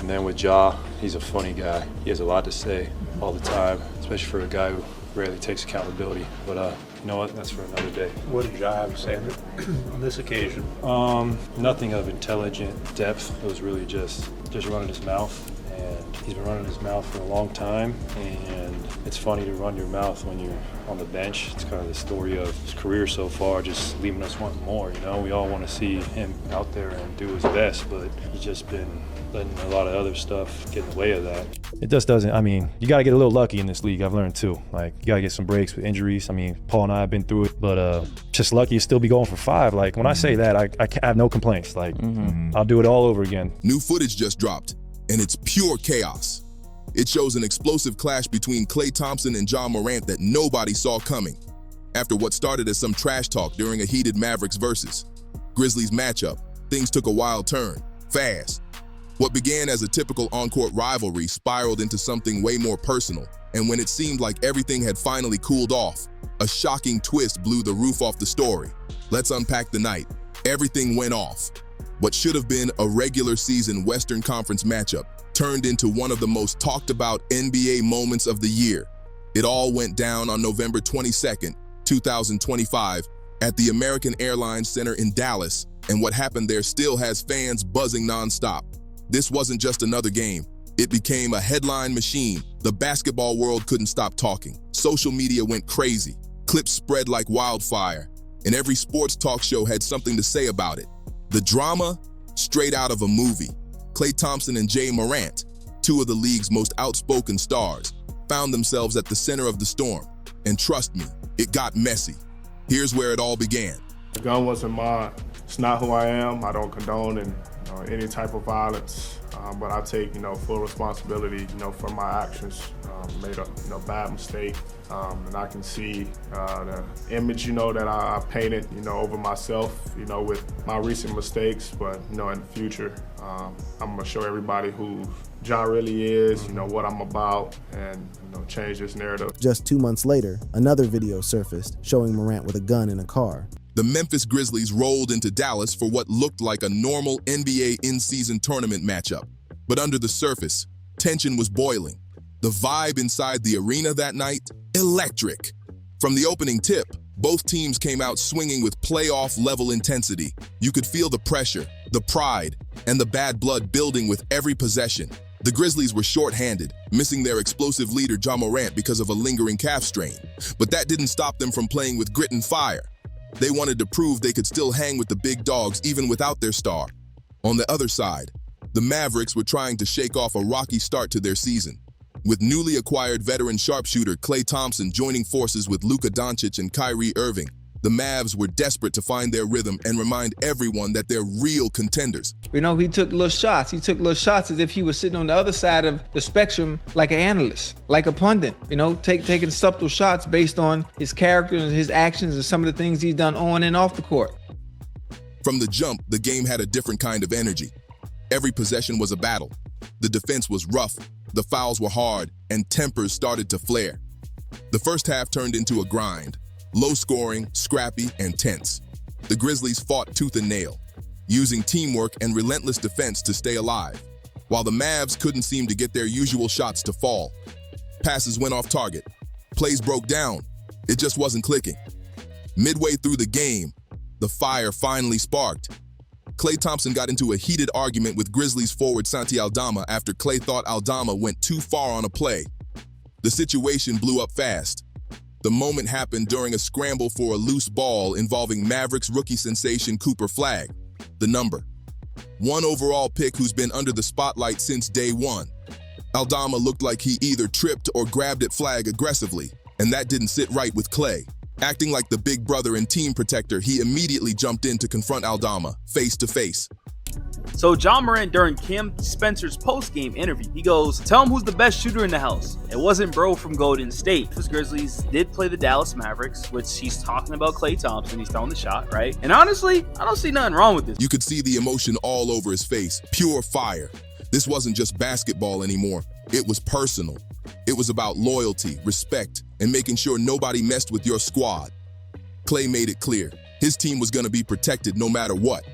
And then with Ja, he's a funny guy. He has a lot to say all the time, especially for a guy who rarely takes accountability. But you know what? That's for another day. What did Ja have to say on this occasion? Nothing of intelligent depth. It was really just running his mouth. And he's been running his mouth for a long time, and it's funny to run your mouth when you're on the bench. It's kind of the story of his career so far, just leaving us wanting more, you know? We all want to see him out there and do his best, but he's just been letting a lot of other stuff get in the way of that. It just doesn't, I mean, you got to get a little lucky in this league, I've learned too. Like, you got to get some breaks with injuries. I mean, Paul and I have been through it, but just lucky to still be going for 5. Like, when I say that, I have no complaints. Like, I'll do it all over again. New footage just dropped, and it's pure chaos. It shows an explosive clash between Klay Thompson and Ja Morant that nobody saw coming. After what started as some trash talk during a heated Mavericks versus Grizzlies matchup, things took a wild turn, fast. What began as a typical on-court rivalry spiraled into something way more personal, and when it seemed like everything had finally cooled off, a shocking twist blew the roof off the story. Let's unpack the night. Everything went off. What should have been a regular season Western Conference matchup turned into one of the most talked about NBA moments of the year. It all went down on November 22nd, 2025, at the American Airlines Center in Dallas, and what happened there still has fans buzzing nonstop. This wasn't just another game. It became a headline machine. The basketball world couldn't stop talking. Social media went crazy. Clips spread like wildfire, and every sports talk show had something to say about it. The drama, straight out of a movie. Klay Thompson and Ja Morant, 2 of the league's most outspoken stars, found themselves at the center of the storm. And trust me, it got messy. Here's where it all began. The gun wasn't mine. It's not who I am. I don't condone any type of violence, but I take full responsibility for my actions. Made a bad mistake, and I can see the image that I painted over myself with my recent mistakes. But in the future, I'm gonna show everybody who Ja really is, what I'm about, and change this narrative. Just 2 months later, another video surfaced showing Morant with a gun in a car. The Memphis Grizzlies rolled into Dallas for what looked like a normal NBA in-season tournament matchup. But under the surface, tension was boiling. The vibe inside the arena that night, electric. From the opening tip, both teams came out swinging with playoff-level intensity. You could feel the pressure, the pride, and the bad blood building with every possession. The Grizzlies were short-handed, missing their explosive leader Ja Morant because of a lingering calf strain. But that didn't stop them from playing with grit and fire. They wanted to prove they could still hang with the big dogs even without their star. On the other side, the Mavericks were trying to shake off a rocky start to their season. With newly acquired veteran sharpshooter Klay Thompson joining forces with Luka Doncic and Kyrie Irving, the Mavs were desperate to find their rhythm and remind everyone that they're real contenders. He took little shots. He took little shots as if he was sitting on the other side of the spectrum like an analyst, like a pundit, taking subtle shots based on his character and his actions and some of the things he's done on and off the court. From the jump, the game had a different kind of energy. Every possession was a battle. The defense was rough, the fouls were hard, and tempers started to flare. The first half turned into a grind. Low scoring, scrappy, and tense. The Grizzlies fought tooth and nail, using teamwork and relentless defense to stay alive, while the Mavs couldn't seem to get their usual shots to fall. Passes went off target. Plays broke down. It just wasn't clicking. Midway through the game, the fire finally sparked. Klay Thompson got into a heated argument with Grizzlies forward Santi Aldama after Klay thought Aldama went too far on a play. The situation blew up fast. The moment happened during a scramble for a loose ball involving Mavericks rookie sensation Cooper Flagg, the number 1 overall pick who's been under the spotlight since day one. Aldama looked like he either tripped or grabbed at Flagg aggressively, and that didn't sit right with Klay. Acting like the big brother and team protector, he immediately jumped in to confront Aldama, face to face. So Ja Morant, during Kim Spencer's post-game interview, he goes, "Tell him who's the best shooter in the house." It wasn't bro from Golden State. The Grizzlies did play the Dallas Mavericks, which he's talking about Klay Thompson. He's throwing the shot, right? And honestly, I don't see nothing wrong with this. You could see the emotion all over his face, pure fire. This wasn't just basketball anymore. It was personal. It was about loyalty, respect, and making sure nobody messed with your squad. Klay made it clear. His team was going to be protected no matter what.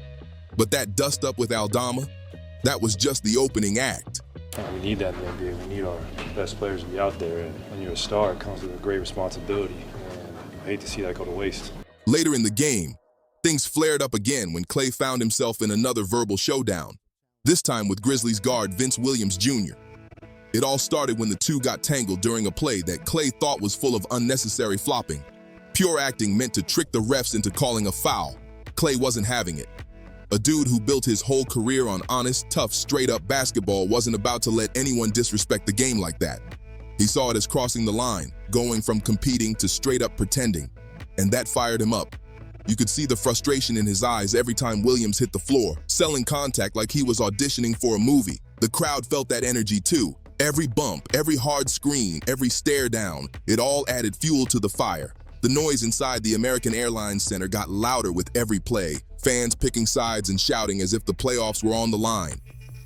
But that dust-up with Aldama, that was just the opening act. We need that in the NBA. We need our best players to be out there. And when you're a star, it comes with a great responsibility. And I hate to see that go to waste. Later in the game, things flared up again when Klay found himself in another verbal showdown, this time with Grizzlies guard Vince Williams Jr. It all started when the two got tangled during a play that Klay thought was full of unnecessary flopping. Pure acting meant to trick the refs into calling a foul. Klay wasn't having it. A dude who built his whole career on honest, tough, straight-up basketball wasn't about to let anyone disrespect the game like that. He saw it as crossing the line, going from competing to straight-up pretending, and that fired him up. You could see the frustration in his eyes every time Williams hit the floor, selling contact like he was auditioning for a movie. The crowd felt that energy too. Every bump, every hard screen, every stare down, it all added fuel to the fire. The noise inside the American Airlines Center got louder with every play, fans picking sides and shouting as if the playoffs were on the line.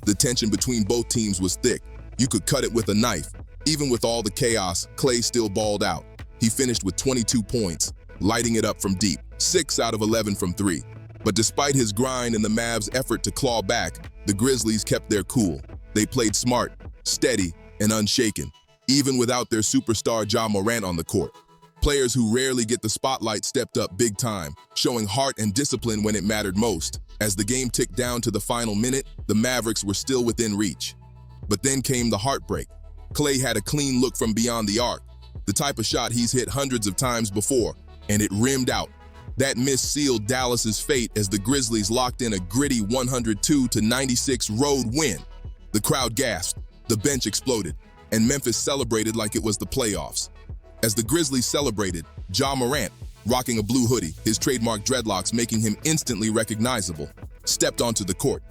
The tension between both teams was thick. You could cut it with a knife. Even with all the chaos, Klay still balled out. He finished with 22 points, lighting it up from deep, 6 out of 11 from 3. But despite his grind and the Mavs' effort to claw back, the Grizzlies kept their cool. They played smart, steady, and unshaken, even without their superstar Ja Morant on the court. Players who rarely get the spotlight stepped up big time, showing heart and discipline when it mattered most. As the game ticked down to the final minute, the Mavericks were still within reach. But then came the heartbreak. Klay had a clean look from beyond the arc, the type of shot he's hit hundreds of times before, and it rimmed out. That miss sealed Dallas's fate as the Grizzlies locked in a gritty 102-96 road win. The crowd gasped, the bench exploded, and Memphis celebrated like it was the playoffs. As the Grizzlies celebrated, Ja Morant, rocking a blue hoodie, his trademark dreadlocks making him instantly recognizable, stepped onto the court.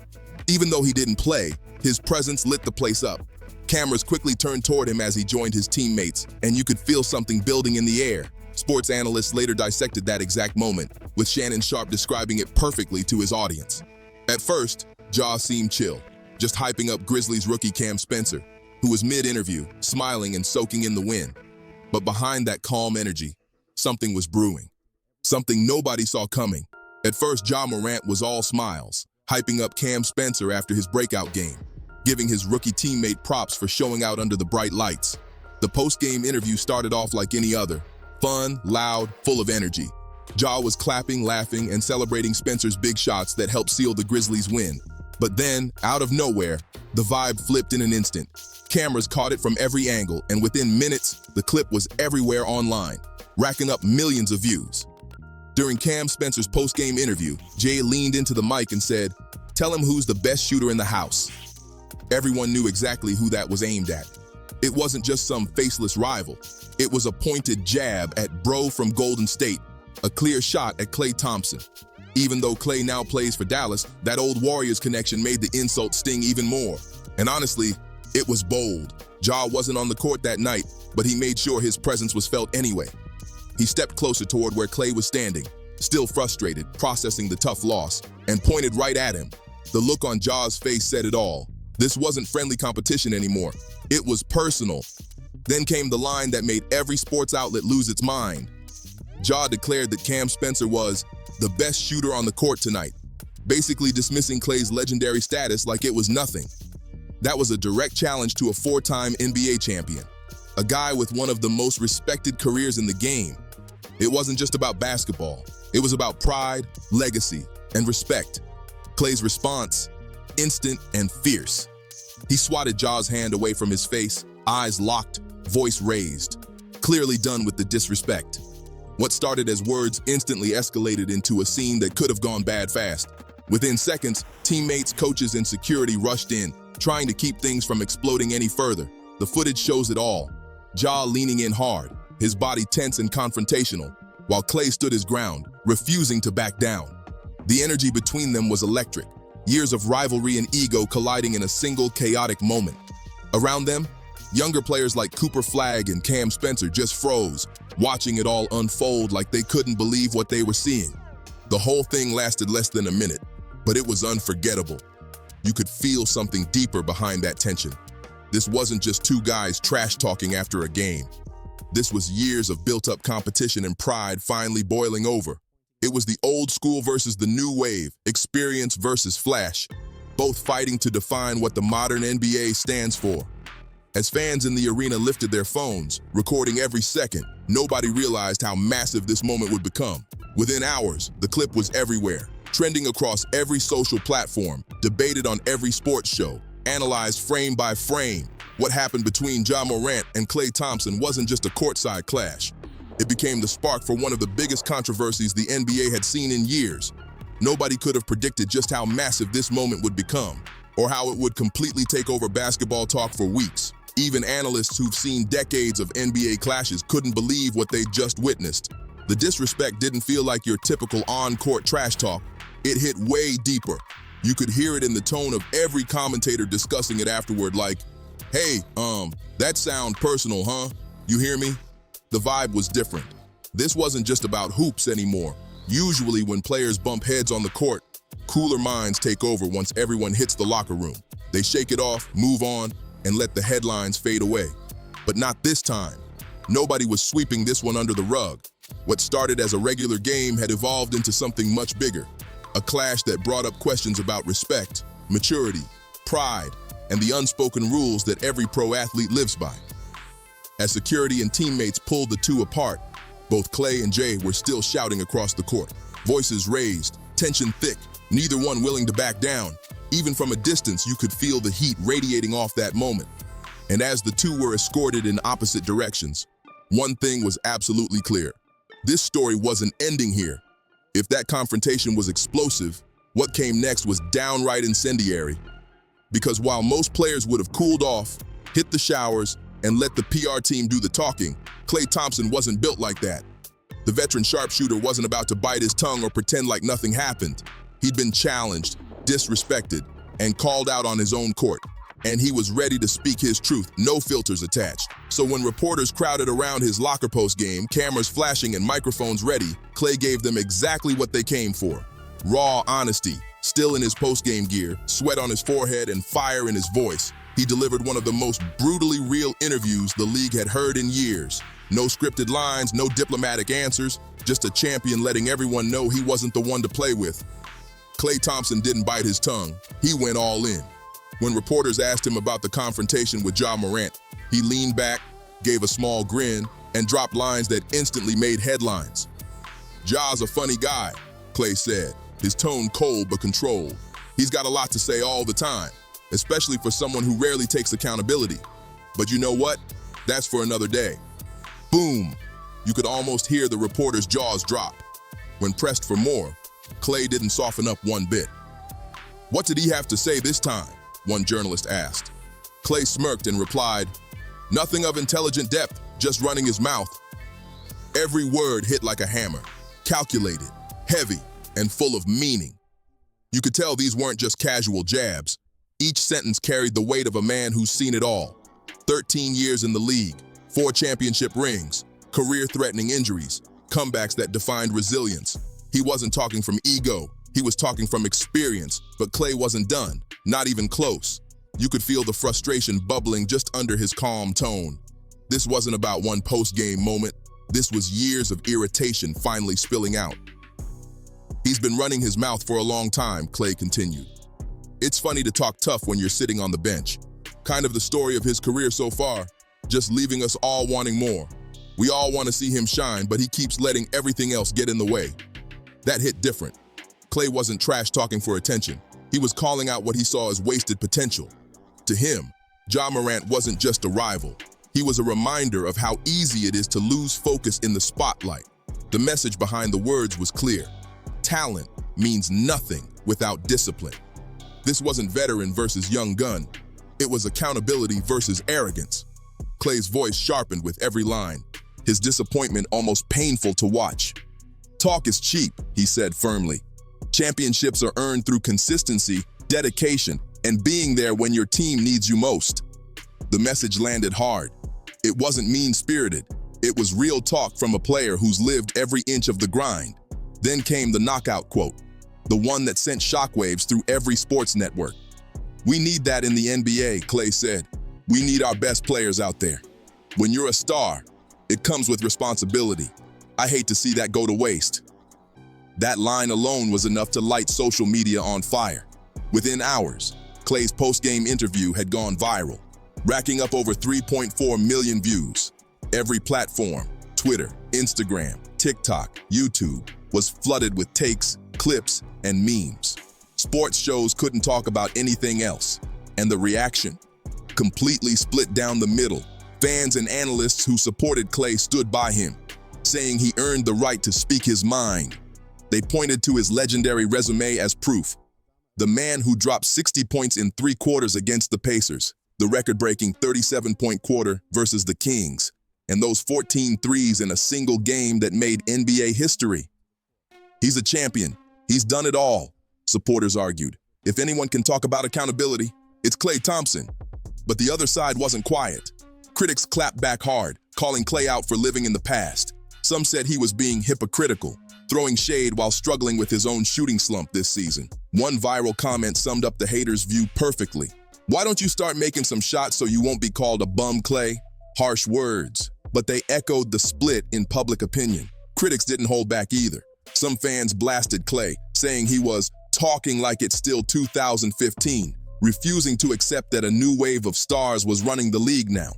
Even though he didn't play, his presence lit the place up. Cameras quickly turned toward him as he joined his teammates, and you could feel something building in the air. Sports analysts later dissected that exact moment, with Shannon Sharpe describing it perfectly to his audience. At first, Ja seemed chill, just hyping up Grizzlies rookie Cam Spencer, who was mid-interview, smiling and soaking in the win. But behind that calm energy, something was brewing. Something nobody saw coming. At first, Ja Morant was all smiles, hyping up Cam Spencer after his breakout game, giving his rookie teammate props for showing out under the bright lights. The post-game interview started off like any other, fun, loud, full of energy. Ja was clapping, laughing, and celebrating Spencer's big shots that helped seal the Grizzlies' win. But then, out of nowhere, the vibe flipped in an instant. Cameras caught it from every angle, and within minutes, the clip was everywhere online, racking up millions of views. During Cam Spencer's post-game interview, Jay leaned into the mic and said, "Tell him who's the best shooter in the house." Everyone knew exactly who that was aimed at. It wasn't just some faceless rival. It was a pointed jab at bro from Golden State, a clear shot at Klay Thompson. Even though Klay now plays for Dallas, that old Warriors connection made the insult sting even more. And honestly, it was bold. Ja wasn't on the court that night, but he made sure his presence was felt anyway. He stepped closer toward where Klay was standing, still frustrated, processing the tough loss, and pointed right at him. The look on Ja's face said it all. This wasn't friendly competition anymore. It was personal. Then came the line that made every sports outlet lose its mind. Ja declared that Cam Spencer was the best shooter on the court tonight, basically dismissing Klay's legendary status like it was nothing. That was a direct challenge to a 4-time NBA champion, a guy with one of the most respected careers in the game. It wasn't just about basketball. It was about pride, legacy, and respect. Klay's response, instant and fierce. He swatted Ja's hand away from his face, eyes locked, voice raised, clearly done with the disrespect. What started as words instantly escalated into a scene that could have gone bad fast. Within seconds, teammates, coaches, and security rushed in, trying to keep things from exploding any further. The footage shows it all. Ja leaning in hard, his body tense and confrontational, while Klay stood his ground, refusing to back down. The energy between them was electric, years of rivalry and ego colliding in a single chaotic moment. Around them, younger players like Cooper Flagg and Cam Spencer just froze, watching it all unfold like they couldn't believe what they were seeing. The whole thing lasted less than a minute, but it was unforgettable. You could feel something deeper behind that tension. This wasn't just two guys trash-talking after a game. This was years of built-up competition and pride finally boiling over. It was the old school versus the new wave, experience versus flash. both fighting to define what the modern NBA stands for. As fans in the arena lifted their phones, recording every second, nobody realized how massive this moment would become. Within hours, the clip was everywhere, trending across every social platform, debated on every sports show, analyzed frame by frame. What happened between Ja Morant and Klay Thompson wasn't just a courtside clash. It became the spark for one of the biggest controversies the NBA had seen in years. Nobody could have predicted just how massive this moment would become, or how it would completely take over basketball talk for weeks. Even analysts who've seen decades of NBA clashes couldn't believe what they just witnessed. The disrespect didn't feel like your typical on-court trash talk. It hit way deeper. You could hear it in the tone of every commentator discussing it afterward, like, "Hey, that sound personal, huh? You hear me?" The vibe was different. This wasn't just about hoops anymore. Usually when players bump heads on the court, cooler minds take over once everyone hits the locker room. They shake it off, move on, and let the headlines fade away. But not this time. Nobody was sweeping this one under the rug. What started as a regular game had evolved into something much bigger. A clash that brought up questions about respect, maturity, pride, and the unspoken rules that every pro athlete lives by. As security and teammates pulled the two apart, both Klay and Jay were still shouting across the court. Voices raised, tension thick, neither one willing to back down. Even from a distance, you could feel the heat radiating off that moment. And as the two were escorted in opposite directions, one thing was absolutely clear. This story wasn't ending here. If that confrontation was explosive, what came next was downright incendiary. Because while most players would have cooled off, hit the showers, and let the PR team do the talking, Klay Thompson wasn't built like that. The veteran sharpshooter wasn't about to bite his tongue or pretend like nothing happened. He'd been challenged, disrespected, and called out on his own court. And he was ready to speak his truth, no filters attached. So when reporters crowded around his locker post game, cameras flashing and microphones ready, Klay gave them exactly what they came for. Raw honesty, still in his post-game gear, sweat on his forehead and fire in his voice. He delivered one of the most brutally real interviews the league had heard in years. No scripted lines, no diplomatic answers, just a champion letting everyone know he wasn't the one to play with. Klay Thompson didn't bite his tongue. He went all in. When reporters asked him about the confrontation with Ja Morant, he leaned back, gave a small grin, and dropped lines that instantly made headlines. "Ja's a funny guy," Klay said, his tone cold but controlled. "He's got a lot to say all the time, especially for someone who rarely takes accountability. But you know what? That's for another day." Boom! You could almost hear the reporter's jaws drop. When pressed for more, Klay didn't soften up one bit. "What did he have to say this time?" one journalist asked. Klay smirked and replied, "Nothing of intelligent depth, just running his mouth." Every word hit like a hammer, calculated, heavy, and full of meaning. You could tell these weren't just casual jabs. Each sentence carried the weight of a man who's seen it all. 13 years in the league, 4 championship rings, career-threatening injuries, comebacks that defined resilience. He wasn't talking from ego, he was talking from experience, but Klay wasn't done, not even close. You could feel the frustration bubbling just under his calm tone. This wasn't about one post-game moment, this was years of irritation finally spilling out. "He's been running his mouth for a long time," Klay continued. "It's funny to talk tough when you're sitting on the bench. Kind of the story of his career so far, just leaving us all wanting more. We all want to see him shine, but he keeps letting everything else get in the way." That hit different. Klay wasn't trash talking for attention. He was calling out what he saw as wasted potential. To him, Ja Morant wasn't just a rival. He was a reminder of how easy it is to lose focus in the spotlight. The message behind the words was clear. Talent means nothing without discipline. This wasn't veteran versus young gun. It was accountability versus arrogance. Klay's voice sharpened with every line, his disappointment almost painful to watch. "Talk is cheap," he said firmly. "Championships are earned through consistency, dedication, and being there when your team needs you most." The message landed hard. It wasn't mean-spirited. It was real talk from a player who's lived every inch of the grind. Then came the knockout quote, the one that sent shockwaves through every sports network. "We need that in the NBA," Klay said. "We need our best players out there. When you're a star, it comes with responsibility. I hate to see that go to waste." That line alone was enough to light social media on fire. Within hours, Klay's post-game interview had gone viral, racking up over 3.4 million views. Every platform, Twitter, Instagram, TikTok, YouTube, was flooded with takes, clips, and memes. Sports shows couldn't talk about anything else, and the reaction completely split down the middle. Fans and analysts who supported Klay stood by him, saying he earned the right to speak his mind. They pointed to his legendary resume as proof. The man who dropped 60 points in 3 quarters against the Pacers, the record-breaking 37-point quarter versus the Kings, and those 14 threes in a single game that made NBA history. He's a champion. He's done it all, supporters argued. If anyone can talk about accountability, it's Klay Thompson. But the other side wasn't quiet. Critics clapped back hard, calling Klay out for living in the past. Some said he was being hypocritical, throwing shade while struggling with his own shooting slump this season. One viral comment summed up the haters' view perfectly. "Why don't you start making some shots so you won't be called a bum, Klay?" Harsh words, but they echoed the split in public opinion. Critics didn't hold back either. Some fans blasted Klay, saying he was talking like it's still 2015, refusing to accept that a new wave of stars was running the league now.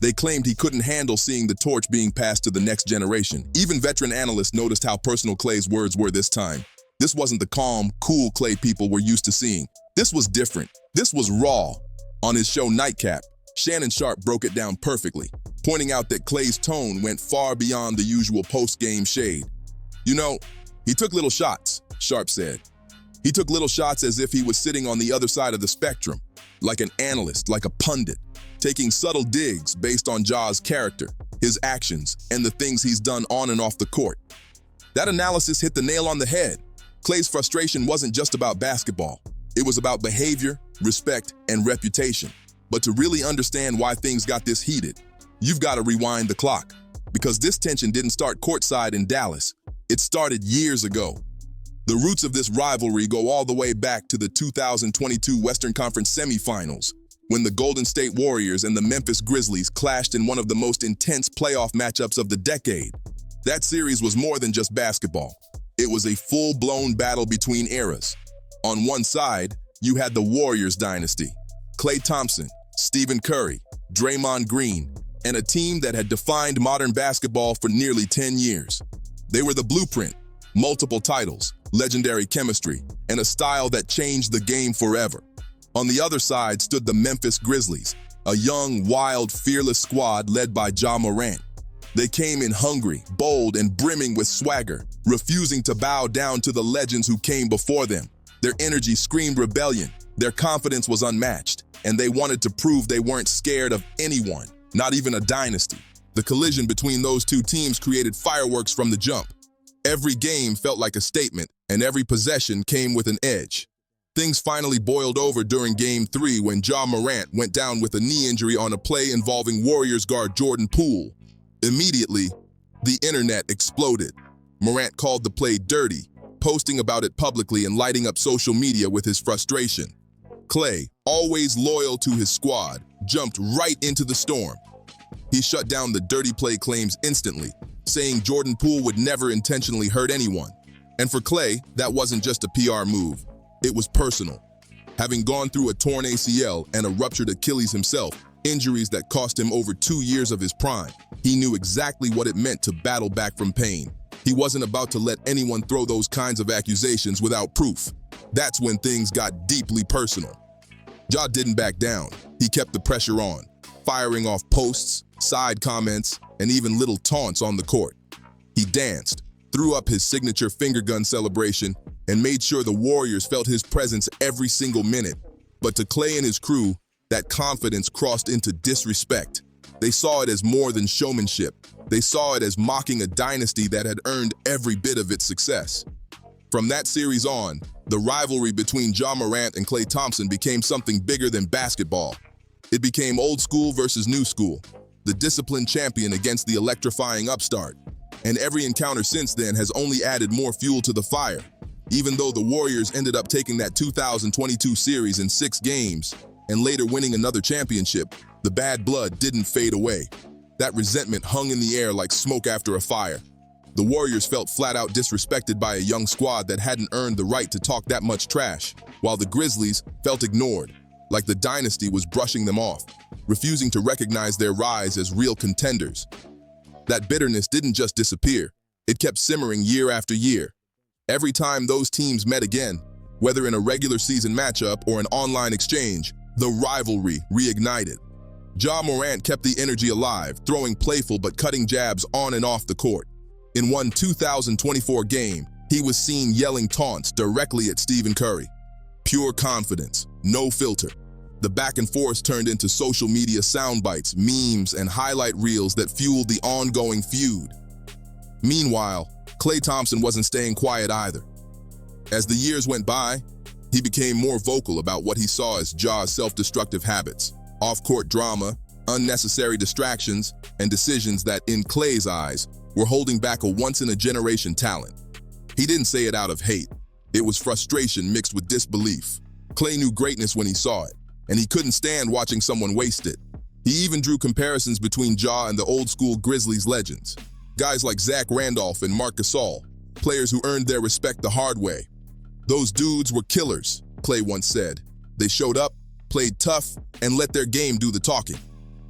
They claimed he couldn't handle seeing the torch being passed to the next generation. Even veteran analysts noticed how personal Klay's words were this time. This wasn't the calm, cool Klay people we're used to seeing. This was different. This was raw. On his show Nightcap, Shannon Sharp broke it down perfectly, pointing out that Klay's tone went far beyond the usual post-game shade. "You know, he took little shots," Sharp said. "He took little shots as if he was sitting on the other side of the spectrum, like an analyst, like a pundit, taking subtle digs based on Ja's character, his actions, and the things he's done on and off the court." That analysis hit the nail on the head. Klay's frustration wasn't just about basketball. It was about behavior, respect, and reputation. But to really understand why things got this heated, you've got to rewind the clock. Because this tension didn't start courtside in Dallas. It started years ago. The roots of this rivalry go all the way back to the 2022 Western Conference semifinals, when the Golden State Warriors and the Memphis Grizzlies clashed in one of the most intense playoff matchups of the decade. That series was more than just basketball. It was a full-blown battle between eras. On one side, you had the Warriors dynasty, Klay Thompson, Stephen Curry, Draymond Green, and a team that had defined modern basketball for nearly 10 years. They were the blueprint, multiple titles, legendary chemistry, and a style that changed the game forever. On the other side stood the Memphis Grizzlies, a young, wild, fearless squad led by Ja Morant. They came in hungry, bold, and brimming with swagger, refusing to bow down to the legends who came before them. Their energy screamed rebellion, their confidence was unmatched, and they wanted to prove they weren't scared of anyone, not even a dynasty. The collision between those two teams created fireworks from the jump. Every game felt like a statement, and every possession came with an edge. Things finally boiled over during Game 3 when Ja Morant went down with a knee injury on a play involving Warriors guard Jordan Poole. Immediately, the internet exploded. Morant called the play dirty, posting about it publicly and lighting up social media with his frustration. Klay, always loyal to his squad, jumped right into the storm. He shut down the dirty play claims instantly, saying Jordan Poole would never intentionally hurt anyone. And for Klay, that wasn't just a PR move. It was personal. Having gone through a torn ACL and a ruptured Achilles himself, injuries that cost him over 2 years of his prime, he knew exactly what it meant to battle back from pain. He wasn't about to let anyone throw those kinds of accusations without proof. That's when things got deeply personal. Ja didn't back down. He kept the pressure on, firing off posts, side comments, and even little taunts on the court. He danced, threw up his signature finger gun celebration, and made sure the Warriors felt his presence every single minute. But to Klay and his crew, that confidence crossed into disrespect. They saw it as more than showmanship. They saw it as mocking a dynasty that had earned every bit of its success. From that series on, the rivalry between Ja Morant and Klay Thompson became something bigger than basketball. It became old school versus new school, the disciplined champion against the electrifying upstart. And every encounter since then has only added more fuel to the fire. Even though the Warriors ended up taking that 2022 series in 6 games and later winning another championship, the bad blood didn't fade away. That resentment hung in the air like smoke after a fire. The Warriors felt flat out disrespected by a young squad that hadn't earned the right to talk that much trash, while the Grizzlies felt ignored, like the dynasty was brushing them off, refusing to recognize their rise as real contenders. That bitterness didn't just disappear, it kept simmering year after year. Every time those teams met again, whether in a regular season matchup or an online exchange, the rivalry reignited. Ja Morant kept the energy alive, throwing playful but cutting jabs on and off the court. In one 2024 game, he was seen yelling taunts directly at Stephen Curry. Pure confidence, no filter. The back and forth turned into social media sound bites, memes, and highlight reels that fueled the ongoing feud. Meanwhile, Klay Thompson wasn't staying quiet either. As the years went by, he became more vocal about what he saw as Ja's self-destructive habits, off-court drama, unnecessary distractions, and decisions that, in Klay's eyes, were holding back a once-in-a-generation talent. He didn't say it out of hate. It was frustration mixed with disbelief. Klay knew greatness when he saw it, and he couldn't stand watching someone waste it. He even drew comparisons between Ja and the old-school Grizzlies legends. Guys like Zach Randolph and Marc Gasol, players who earned their respect the hard way. Those dudes were killers, Klay once said. They showed up, played tough, and let their game do the talking.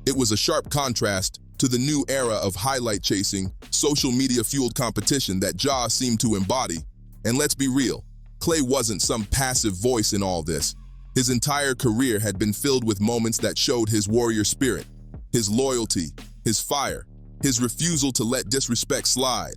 It was a sharp contrast to the new era of highlight chasing, social media-fueled competition that Ja seemed to embody. And let's be real, Klay wasn't some passive voice in all this. His entire career had been filled with moments that showed his warrior spirit, his loyalty, his fire, his refusal to let disrespect slide.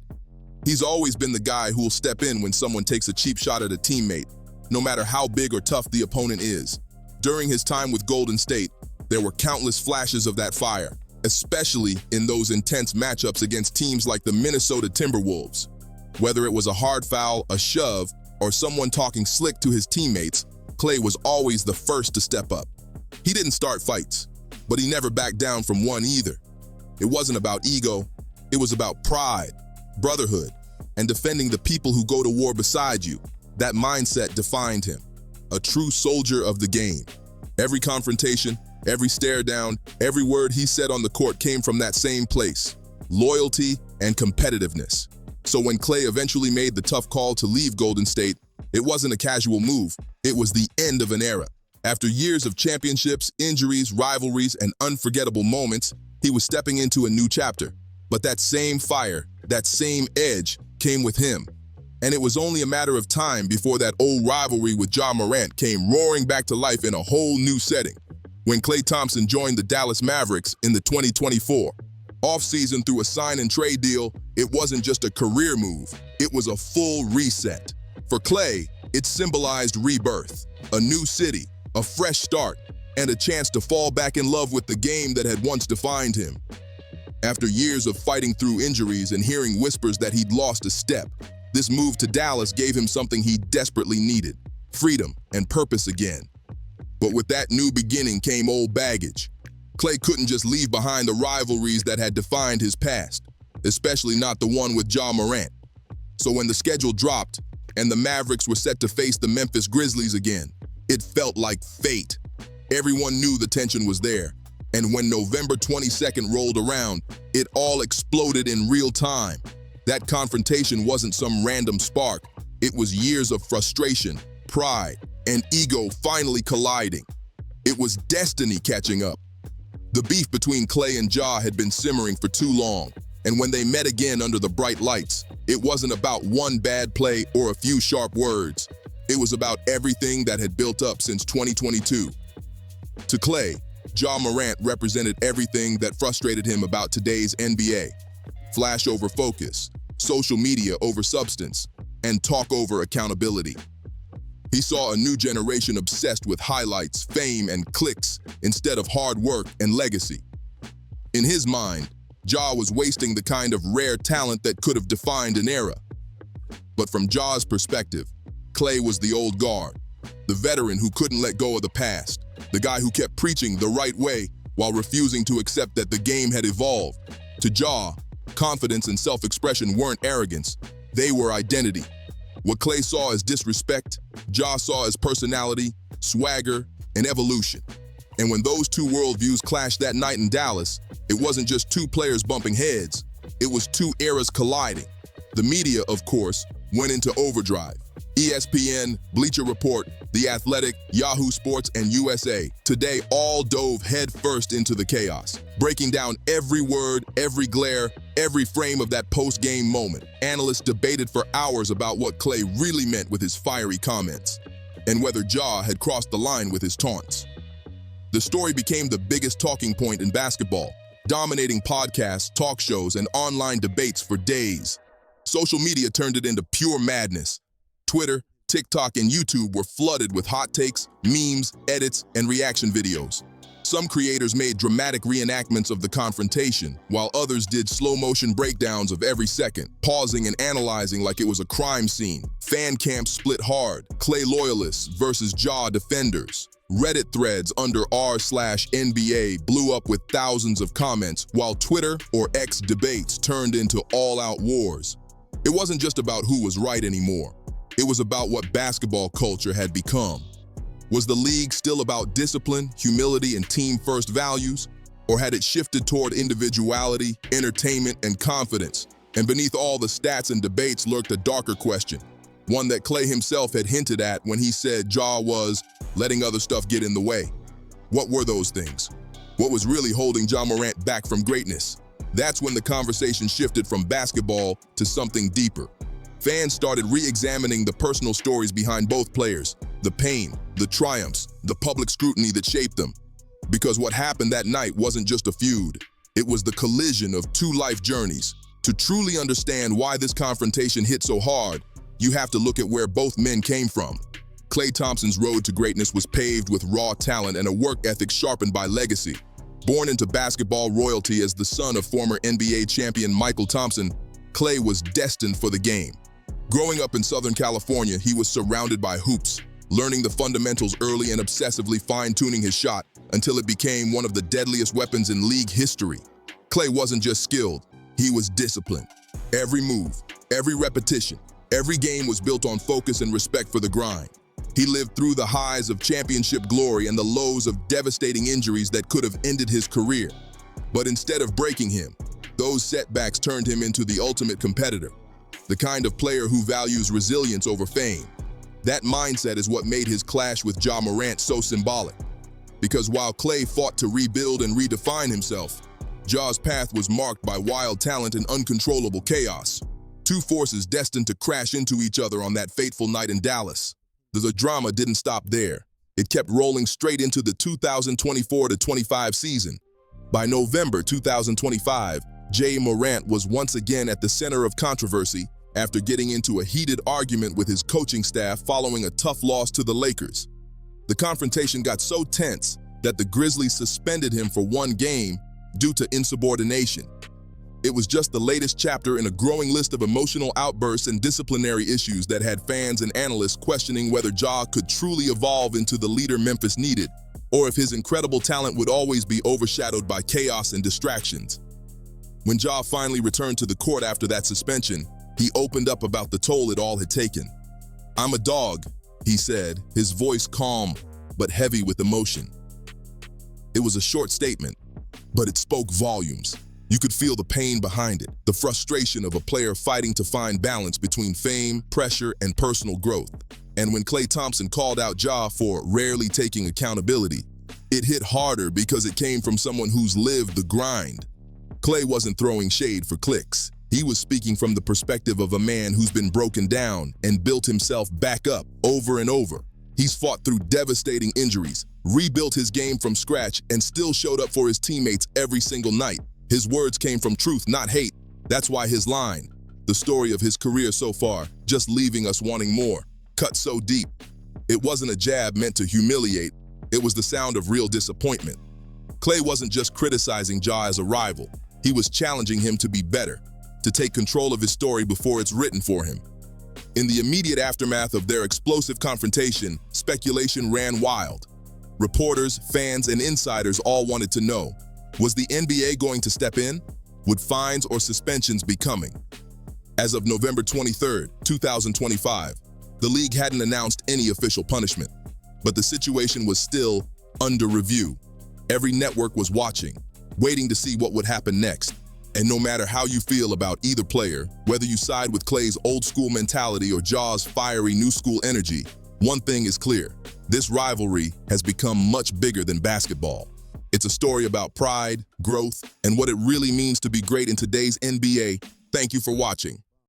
He's always been the guy who'll step in when someone takes a cheap shot at a teammate, no matter how big or tough the opponent is. During his time with Golden State, there were countless flashes of that fire, especially in those intense matchups against teams like the Minnesota Timberwolves. Whether it was a hard foul, a shove, or someone talking slick to his teammates, Klay was always the first to step up. He didn't start fights, but he never backed down from one either. It wasn't about ego, it was about pride, brotherhood, and defending the people who go to war beside you. That mindset defined him, a true soldier of the game. Every confrontation, every stare down, every word he said on the court came from that same place, loyalty and competitiveness. So when Klay eventually made the tough call to leave Golden State, it wasn't a casual move, it was the end of an era. After years of championships, injuries, rivalries, and unforgettable moments, he was stepping into a new chapter. But that same fire, that same edge came with him. And it was only a matter of time before that old rivalry with Ja Morant came roaring back to life in a whole new setting. When Klay Thompson joined the Dallas Mavericks in the 2024 offseason through a sign-and-trade deal, it wasn't just a career move, it was a full reset. For Klay, it symbolized rebirth, a new city, a fresh start, and a chance to fall back in love with the game that had once defined him. After years of fighting through injuries and hearing whispers that he'd lost a step, this move to Dallas gave him something he desperately needed, freedom and purpose again. But with that new beginning came old baggage. Klay couldn't just leave behind the rivalries that had defined his past, especially not the one with Ja Morant. So when the schedule dropped and the Mavericks were set to face the Memphis Grizzlies again, it felt like fate. Everyone knew the tension was there. And when November 22nd rolled around, it all exploded in real time. That confrontation wasn't some random spark. It was years of frustration, pride, and ego finally colliding. It was destiny catching up. The beef between Klay and Ja had been simmering for too long, and when they met again under the bright lights, it wasn't about one bad play or a few sharp words. It was about everything that had built up since 2022. To Klay, Ja Morant represented everything that frustrated him about today's NBA. Flash over focus, social media over substance, and talk over accountability. He saw a new generation obsessed with highlights, fame, and clicks instead of hard work and legacy. In his mind, Ja was wasting the kind of rare talent that could have defined an era. But from Ja's perspective, Klay was the old guard, the veteran who couldn't let go of the past, the guy who kept preaching the right way while refusing to accept that the game had evolved. To Ja, confidence and self-expression weren't arrogance, they were identity. What Klay saw as disrespect, Ja saw as personality, swagger, and evolution. And when those two worldviews clashed that night in Dallas, it wasn't just two players bumping heads, it was two eras colliding. The media, of course, went into overdrive. ESPN, Bleacher Report, The Athletic, Yahoo Sports, and USA Today all dove headfirst into the chaos, breaking down every word, every glare, every frame of that post-game moment. Analysts debated for hours about what Klay really meant with his fiery comments, and whether Ja had crossed the line with his taunts. The story became the biggest talking point in basketball, dominating podcasts, talk shows, and online debates for days. Social media turned it into pure madness. Twitter, TikTok, and YouTube were flooded with hot takes, memes, edits, and reaction videos. Some creators made dramatic reenactments of the confrontation, while others did slow-motion breakdowns of every second, pausing and analyzing like it was a crime scene. Fan camps split hard, Klay loyalists versus Ja defenders. Reddit threads under r/NBA blew up with thousands of comments, while Twitter or X debates turned into all-out wars. It wasn't just about who was right anymore. It was about what basketball culture had become. Was the league still about discipline, humility, and team-first values? Or had it shifted toward individuality, entertainment, and confidence? And beneath all the stats and debates lurked a darker question, one that Klay himself had hinted at when he said Ja was letting other stuff get in the way. What were those things? What was really holding Ja Morant back from greatness? That's when the conversation shifted from basketball to something deeper. Fans started re-examining the personal stories behind both players, the pain, the triumphs, the public scrutiny that shaped them. Because what happened that night wasn't just a feud, it was the collision of two life journeys. To truly understand why this confrontation hit so hard, you have to look at where both men came from. Klay Thompson's road to greatness was paved with raw talent and a work ethic sharpened by legacy. Born into basketball royalty as the son of former NBA champion Michael Thompson, Klay was destined for the game. Growing up in Southern California, he was surrounded by hoops, learning the fundamentals early and obsessively fine-tuning his shot until it became one of the deadliest weapons in league history. Klay wasn't just skilled, he was disciplined. Every move, every repetition, every game was built on focus and respect for the grind. He lived through the highs of championship glory and the lows of devastating injuries that could have ended his career. But instead of breaking him, those setbacks turned him into the ultimate competitor, the kind of player who values resilience over fame. That mindset is what made his clash with Ja Morant so symbolic. Because while Klay fought to rebuild and redefine himself, Ja's path was marked by wild talent and uncontrollable chaos. Two forces destined to crash into each other on that fateful night in Dallas. The drama didn't stop there. It kept rolling straight into the 2024-25 season. By November 2025, Ja Morant was once again at the center of controversy after getting into a heated argument with his coaching staff following a tough loss to the Lakers. The confrontation got so tense that the Grizzlies suspended him for one game due to insubordination. It was just the latest chapter in a growing list of emotional outbursts and disciplinary issues that had fans and analysts questioning whether Ja could truly evolve into the leader Memphis needed, or if his incredible talent would always be overshadowed by chaos and distractions. When Ja finally returned to the court after that suspension, he opened up about the toll it all had taken. "I'm a dog," he said, his voice calm but heavy with emotion. It was a short statement, but it spoke volumes. You could feel the pain behind it, the frustration of a player fighting to find balance between fame, pressure, and personal growth. And when Klay Thompson called out Ja for rarely taking accountability, it hit harder because it came from someone who's lived the grind. Klay wasn't throwing shade for clicks. He was speaking from the perspective of a man who's been broken down and built himself back up over and over. He's fought through devastating injuries, rebuilt his game from scratch, and still showed up for his teammates every single night. His words came from truth, not hate. That's why his line, the story of his career so far, just leaving us wanting more, cut so deep. It wasn't a jab meant to humiliate. It was the sound of real disappointment. Klay wasn't just criticizing Ja as a rival. He was challenging him to be better, to take control of his story before it's written for him. In the immediate aftermath of their explosive confrontation, speculation ran wild. Reporters, fans, and insiders all wanted to know, was the NBA going to step in? Would fines or suspensions be coming? As of November 23, 2025, the league hadn't announced any official punishment, but the situation was still under review. Every network was watching, waiting to see what would happen next. And no matter how you feel about either player, whether you side with Klay's old school mentality or Ja's fiery new school energy, one thing is clear. This rivalry has become much bigger than basketball. It's a story about pride, growth, and what it really means to be great in today's NBA. Thank you for watching.